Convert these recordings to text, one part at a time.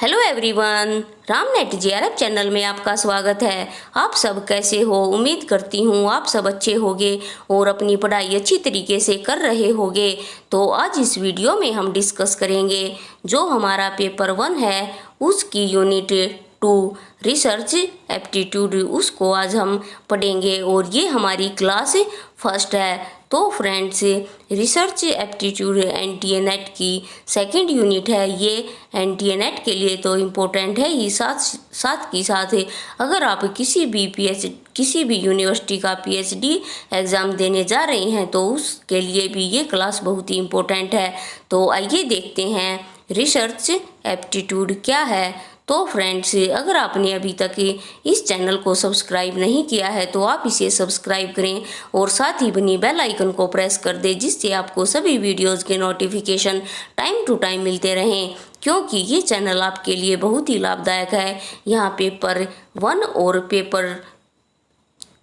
Hello everyone, रामनेट JRF channel में आपका स्वागत है। आप सब कैसे हो? उम्मीद करती हूँ आप सब अच्छे होगे और अपनी पढ़ाई अच्छी तरीके से कर रहे होगे। तो आज इस वीडियो में हम डिस्कस करेंगे जो हमारा पेपर 1 है उसकी यूनिट 2 रिसर्च एप्टीट्यूड, उसको आज हम पढ़ेंगे और ये हमारी क्लास फर्स्ट है। तो फ्रेंड्स, रिसर्च एप्टीट्यूड एनटीए-नेट की सेकंड यूनिट है। ये एनटीए-नेट के लिए तो इम्पोर्टेंट है ही, साथ ही साथ अगर आप किसी भी यूनिवर्सिटी का पीएचडी एग्ज़ाम देने जा रहे हैं तो उसके लिए भी ये क्लास बहुत ही इम्पोर्टेंट है। तो आइए देखते हैं रिसर्च एप्टीट्यूड क्या है। तो फ्रेंड्स, अगर आपने अभी तक इस चैनल को सब्सक्राइब नहीं किया है तो आप इसे सब्सक्राइब करें और साथ ही बनी बेल आइकन को प्रेस कर दें, जिससे आपको सभी वीडियोस के नोटिफिकेशन टाइम टू टाइम मिलते रहें, क्योंकि ये चैनल आपके लिए बहुत ही लाभदायक है। यहाँ पेपर 1 और पेपर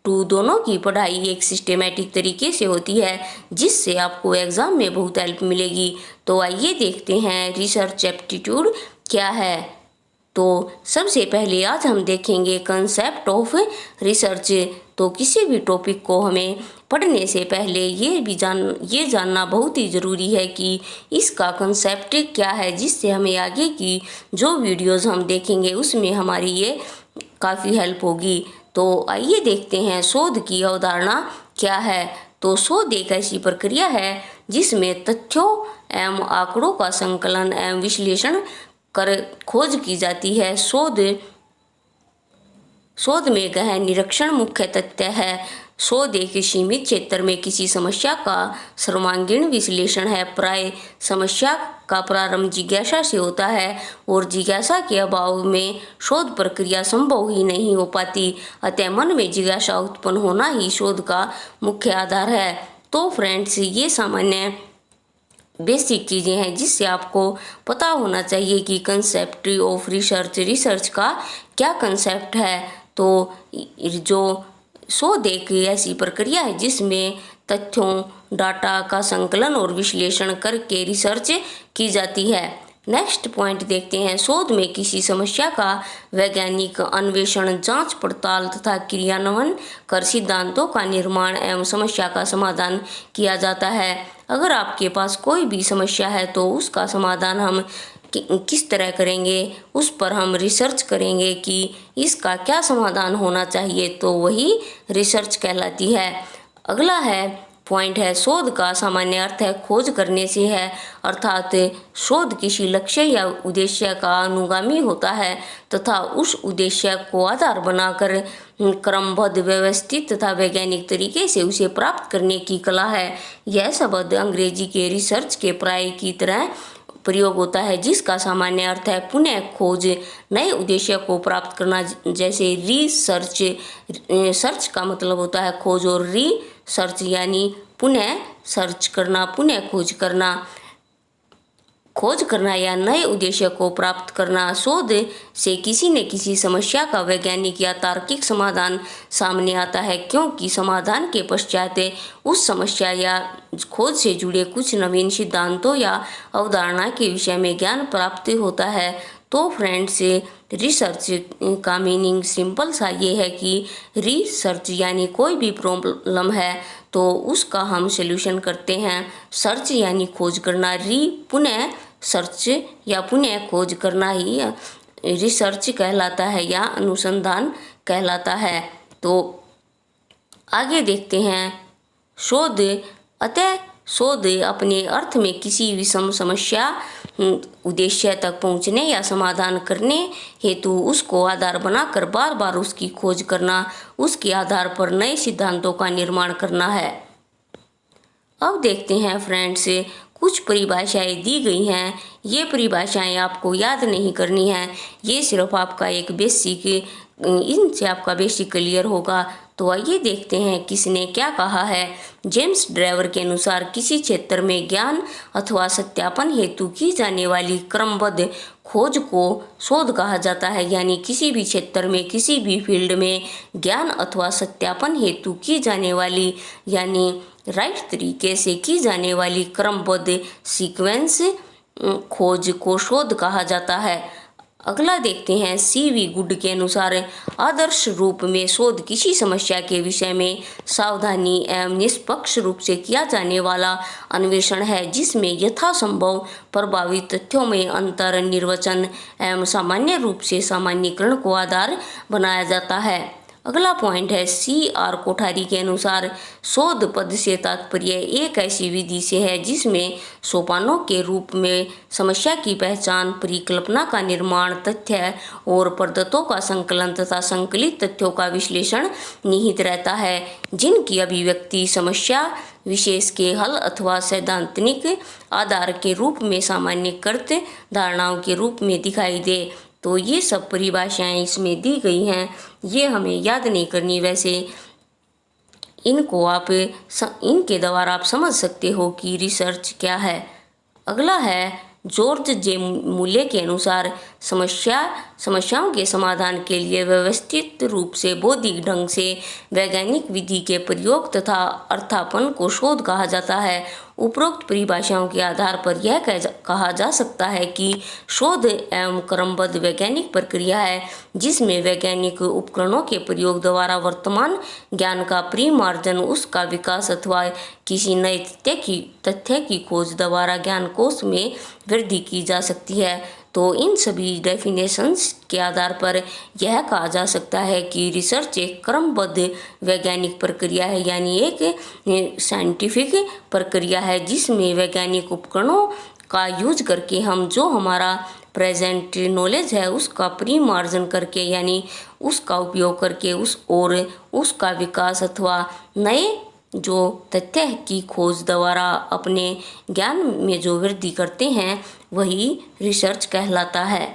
2 दोनों की पढ़ाई एक सिस्टेमेटिक तरीके से होती है, जिससे आपको एग्ज़ाम में बहुत हेल्प मिलेगी। तो आइए देखते हैं रिसर्च एप्टीट्यूड क्या है। तो सबसे पहले आज हम देखेंगे कंसेप्ट ऑफ रिसर्च। तो किसी भी टॉपिक को हमें पढ़ने से पहले ये जानना बहुत ही ज़रूरी है कि इसका कंसेप्ट क्या है, जिससे हमें आगे की जो वीडियोस हम देखेंगे उसमें हमारी ये काफ़ी हेल्प होगी। तो आइए देखते हैं शोध की अवधारणा क्या है। तो शोध एक ऐसी प्रक्रिया है जिसमें तथ्यों एवं आंकड़ों का संकलन एवं विश्लेषण कर खोज की जाती है। शोध में गहन निरीक्षण मुख्य तथ्य है। शोध एक सीमित क्षेत्र में किसी समस्या का सर्वांगीण विश्लेषण है। प्राय समस्या का प्रारंभ जिज्ञासा से होता है और जिज्ञासा के अभाव में शोध प्रक्रिया संभव ही नहीं हो पाती। अतः मन में जिज्ञासा उत्पन्न होना ही शोध का मुख्य आधार है। तो फ्रेंड्स, ये सामान्य बेसिक चीज़ें हैं जिससे आपको पता होना चाहिए कि कंसेप्ट ऑफ रिसर्च का क्या कंसेप्ट है। तो जो शोध एक ऐसी प्रक्रिया है जिसमें तथ्यों डाटा का संकलन और विश्लेषण करके रिसर्च की जाती है। नेक्स्ट पॉइंट देखते हैं। शोध में किसी समस्या का वैज्ञानिक अन्वेषण, जांच पड़ताल तथा क्रियान्वयन कर सिद्धांतों का निर्माण एवं समस्या का समाधान किया जाता है। अगर आपके पास कोई भी समस्या है तो उसका समाधान हम किस तरह करेंगे, उस पर हम रिसर्च करेंगे कि इसका क्या समाधान होना चाहिए, तो वही रिसर्च कहलाती है। अगला पॉइंट है शोध का सामान्य अर्थ है खोज करने से है, अर्थात शोध किसी लक्ष्य या उद्देश्य का अनुगामी होता है तथा उस उद्देश्य को आधार बनाकर क्रमबद्ध, व्यवस्थित तथा वैज्ञानिक तरीके से उसे प्राप्त करने की कला है। यह शब्द अंग्रेजी के रिसर्च के प्राय की तरह प्रयोग होता है, जिसका सामान्य अर्थ है पुनः खोज, नए उद्देश्य को प्राप्त करना। जैसे रिसर्च, सर्च का मतलब होता है खोज और रिसर्च यानी पुनः सर्च करना, पुनः खोज करना या नए उद्देश्य को प्राप्त करना। शोध से किसी न किसी समस्या का वैज्ञानिक या तार्किक समाधान सामने आता है, क्योंकि समाधान के पश्चात उस समस्या या खोज से जुड़े कुछ नवीन सिद्धांतों या अवधारणा के विषय में ज्ञान प्राप्त होता है। तो फ्रेंड्स, रिसर्च का मीनिंग सिंपल सा ये है कि रिसर्च यानी कोई भी प्रॉब्लम है तो उसका हम सॉल्यूशन करते हैं। सर्च यानी खोज करना, पुनः सर्च या पुनः खोज करना ही रिसर्च कहलाता है या अनुसंधान कहलाता है। तो आगे देखते हैं शोध। अतः शोध अपने अर्थ में किसी विषम समस्या उद्देश्य तक पहुंचने या समाधान करने हेतु उसको आधार बनाकर बार बार उसकी खोज करना, उसके आधार पर नए सिद्धांतों का निर्माण करना है। अब देखते हैं फ्रेंड्स, कुछ परिभाषाएं दी गई हैं। ये परिभाषाएं आपको याद नहीं करनी है, ये सिर्फ आपका एक बेसिक, इनसे आपका बेसिक क्लियर होगा। तो आइए देखते हैं किसने क्या कहा है। जेम्स ड्रेवर के अनुसार किसी क्षेत्र में ज्ञान अथवा सत्यापन हेतु की जाने वाली क्रमबद्ध खोज को शोध कहा जाता है। यानी किसी भी क्षेत्र में, किसी भी फील्ड में ज्ञान अथवा सत्यापन हेतु की जाने वाली यानी राइट तरीके से की जाने वाली क्रमबद्ध सीक्वेंस खोज को शोध कहा जाता है। अगला देखते हैं CV गुड के अनुसार आदर्श रूप में शोध किसी समस्या के विषय में सावधानी एवं निष्पक्ष रूप से किया जाने वाला अन्वेषण है, जिसमें यथासंभव प्रभावित तथ्यों में अंतर निर्वचन एवं सामान्य रूप से सामान्यीकरण को आधार बनाया जाता है। अगला पॉइंट है CR कोठारी के अनुसार शोध पद से तात्पर्य एक ऐसी विधि से है जिसमें सोपानों के रूप में समस्या की पहचान, परिकल्पना का निर्माण, तथ्य और पद्धतों का संकलन तथा संकलित तथ्यों का विश्लेषण निहित रहता है, जिनकी अभिव्यक्ति समस्या विशेष के हल अथवा सैद्धांतिक आधार के रूप में सामान्यकृत धारणाओं के रूप में दिखाई दे। तो ये सब परिभाषाएं इसमें दी गई हैं, ये हमें याद नहीं करनी, वैसे इनको इनके द्वारा आप समझ सकते हो कि रिसर्च क्या है। अगला है जॉर्ज जे मूले के अनुसार समस्याओं के समाधान के लिए व्यवस्थित रूप से बौद्धिक ढंग से वैज्ञानिक विधि के प्रयोग तथा अर्थापन को शोध कहा जाता है। उपरोक्त परिभाषाओं के आधार पर यह कहा जा सकता है कि शोध एवं क्रमबद्ध वैज्ञानिक प्रक्रिया है जिसमें वैज्ञानिक उपकरणों के प्रयोग द्वारा वर्तमान ज्ञान का परिमार्जन, उसका विकास अथवा किसी नए तथ्य की खोज द्वारा ज्ञानकोश में वृद्धि की जा सकती है। तो इन सभी डेफिनेशंस के आधार पर यह कहा जा सकता है कि रिसर्च एक क्रमबद्ध वैज्ञानिक प्रक्रिया है, यानी एक साइंटिफिक प्रक्रिया है जिसमें वैज्ञानिक उपकरणों का यूज करके हम जो हमारा प्रेजेंट नॉलेज है उसका परिमार्जन करके, यानी उसका उपयोग करके उसका विकास अथवा नए जो तथ्य की खोज द्वारा अपने ज्ञान में जो वृद्धि करते हैं वही रिसर्च कहलाता है।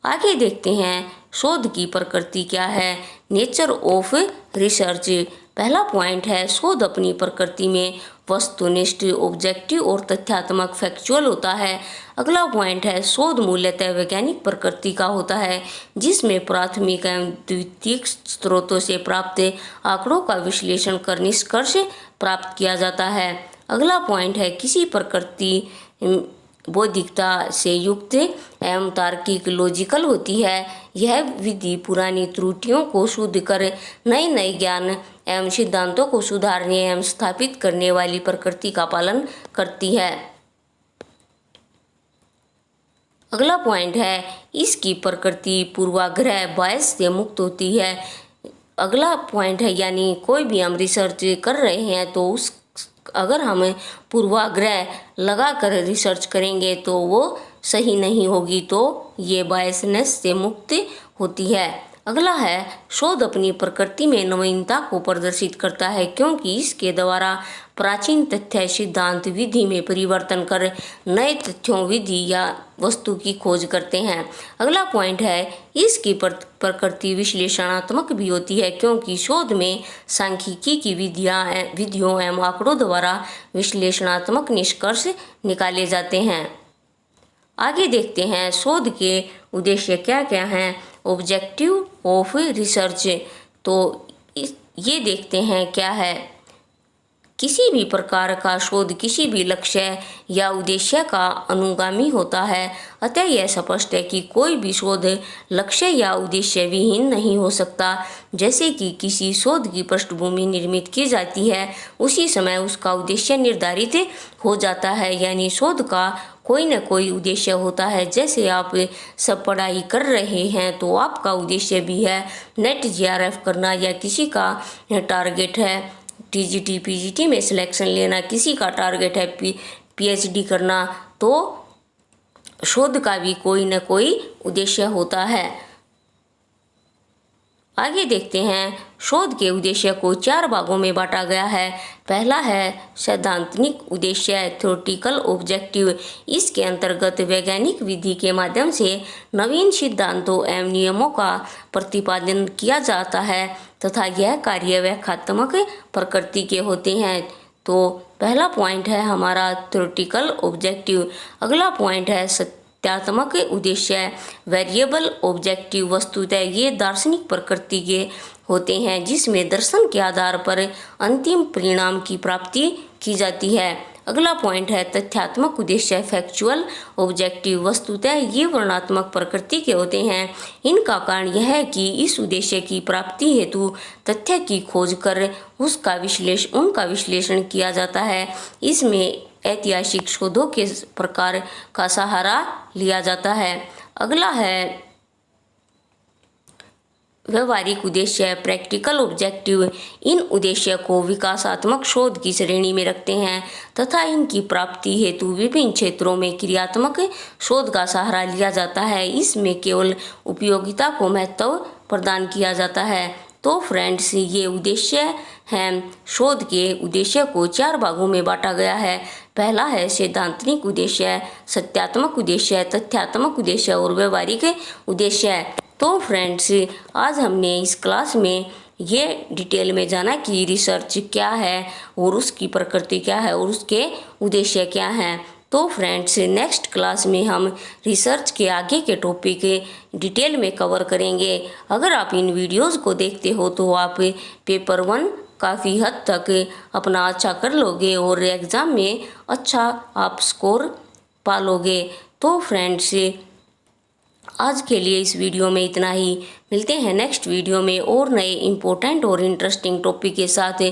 आगे देखते हैं शोध की प्रकृति क्या है, नेचर ऑफ रिसर्च। पहला पॉइंट है शोध अपनी प्रकृति में वस्तुनिष्ठ, ऑब्जेक्टिव और तथ्यात्मक फैक्चुअल होता है। अगला पॉइंट है शोध मूलतः वैज्ञानिक प्रकृति का होता है जिसमें प्राथमिक एवं द्वितीयक स्रोतों से प्राप्त आंकड़ों का विश्लेषण कर निष्कर्ष प्राप्त किया जाता है। अगला पॉइंट है किसी प्रकृति बौद्धिकता से युक्त एवं तार्किक लॉजिकल होती है। यह विधि पुरानी त्रुटियों को शुद्ध कर नए ज्ञान एवं सिद्धांतों को सुधारने एवं स्थापित करने वाली प्रकृति का पालन करती है। अगला पॉइंट है इसकी प्रकृति पूर्वाग्रह बायस से मुक्त होती है। अगला पॉइंट है यानी कोई भी हम रिसर्च कर रहे हैं तो अगर हम पूर्वाग्रह लगाकर रिसर्च करेंगे तो वो सही नहीं होगी, तो ये बायसनेस से मुक्त होती है। अगला है शोध अपनी प्रकृति में नवीनता को प्रदर्शित करता है क्योंकि इसके द्वारा प्राचीन तथ्य सिद्धांत विधि में परिवर्तन कर नए तथ्यों, विधि या वस्तु की खोज करते हैं। अगला पॉइंट है इसकी प्रकृति विश्लेषणात्मक भी होती है क्योंकि शोध में सांख्यिकी की विधियों एवं आंकड़ों द्वारा विश्लेषणात्मक निष्कर्ष निकाले जाते हैं। आगे देखते हैं शोध के उद्देश्य क्या क्या हैं, ऑब्जेक्टिव ऑफ रिसर्च। तो ये देखते हैं क्या है। किसी भी प्रकार का शोध किसी भी लक्ष्य या उद्देश्य का अनुगामी होता है, अतः यह स्पष्ट है कि कोई भी शोध लक्ष्य या उद्देश्य विहीन नहीं हो सकता। जैसे कि किसी शोध की पृष्ठभूमि निर्मित की जाती है उसी समय उसका उद्देश्य निर्धारित हो जाता है, यानी शोध का कोई न कोई उद्देश्य होता है। जैसे आप सब पढ़ाई कर रहे हैं तो आपका उद्देश्य भी है नेट JRF करना, या किसी का टारगेट है TGT PGT में सिलेक्शन लेना, किसी का टारगेट है PhD करना, तो शोध का भी कोई न कोई उद्देश्य होता है। आगे देखते हैं शोध के उद्देश्य को 4 भागों में बांटा गया है। पहला है सैद्धांतिक उद्देश्य, थ्योरेटिकल ऑब्जेक्टिव। इसके अंतर्गत वैज्ञानिक विधि के माध्यम से नवीन सिद्धांतों एवं नियमों का प्रतिपादन किया जाता है तथा यह कार्य व्याख्यात्मक प्रकृति के होते हैं। तो पहला पॉइंट है हमारा थ्योरेटिकल ऑब्जेक्टिव। अगला पॉइंट है तथ्यात्मक उद्देश्य, वेरिएबल ऑब्जेक्टिव। वस्तुतः ये दार्शनिक प्रकृति के होते हैं जिसमें दर्शन के आधार पर अंतिम परिणाम की प्राप्ति की जाती है। अगला पॉइंट है तथ्यात्मक उद्देश्य, फैक्चुअल ऑब्जेक्टिव। वस्तुतः ये वर्णनात्मक प्रकृति के होते हैं। इनका कारण यह है कि इस उद्देश्य की प्राप्ति हेतु तथ्य की खोज कर उनका विश्लेषण किया जाता है। इसमें ऐतिहासिक शोधों के प्रकार का सहारा लिया जाता है। अगला है व्यवहारिक उद्देश्य, प्रैक्टिकल ऑब्जेक्टिव। इन उद्देश्य को विकासात्मक शोध की श्रेणी में रखते हैं तथा इनकी प्राप्ति हेतु विभिन्न क्षेत्रों में क्रियात्मक शोध का सहारा लिया जाता है। इसमें केवल उपयोगिता को महत्व प्रदान किया जाता है। तो फ्रेंड्स, ये उद्देश्य हैं। शोध के उद्देश्य को 4 भागों में बांटा गया है। पहला है सैद्धांतिक उद्देश्य, सत्यात्मक उद्देश्य, तथ्यात्मक उद्देश्य और व्यवहारिक उद्देश्य। तो फ्रेंड्स, आज हमने इस क्लास में ये डिटेल में जाना कि रिसर्च क्या है और उसकी प्रकृति क्या है और उसके उद्देश्य क्या हैं। तो फ्रेंड्स, नेक्स्ट क्लास में हम रिसर्च के आगे के टॉपिक डिटेल में कवर करेंगे। अगर आप इन वीडियोस को देखते हो तो आप पेपर 1 काफ़ी हद तक अपना अच्छा कर लोगे और एग्ज़ाम में अच्छा आप स्कोर पा लोगे। तो फ्रेंड्स, आज के लिए इस वीडियो में इतना ही। मिलते हैं नेक्स्ट वीडियो में और नए इम्पोर्टेंट और इंटरेस्टिंग टॉपिक के साथ।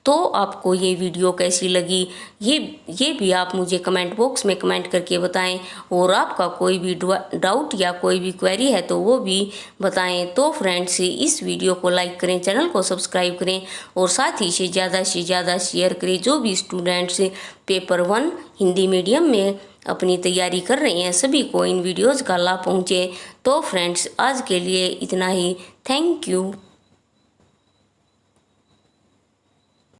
तो आपको ये वीडियो कैसी लगी ये भी आप मुझे कमेंट बॉक्स में कमेंट करके बताएं और आपका कोई भी डाउट या कोई भी क्वेरी है तो वो भी बताएं। तो फ्रेंड्स, इस वीडियो को लाइक करें, चैनल को सब्सक्राइब करें और साथ ही से ज़्यादा शेयर करें। जो भी स्टूडेंट्स पेपर 1 हिंदी मीडियम में अपनी तैयारी कर रहे हैं सभी को इन वीडियोज़ का लाभ पहुँचे। तो फ्रेंड्स, आज के लिए इतना ही। Thank you.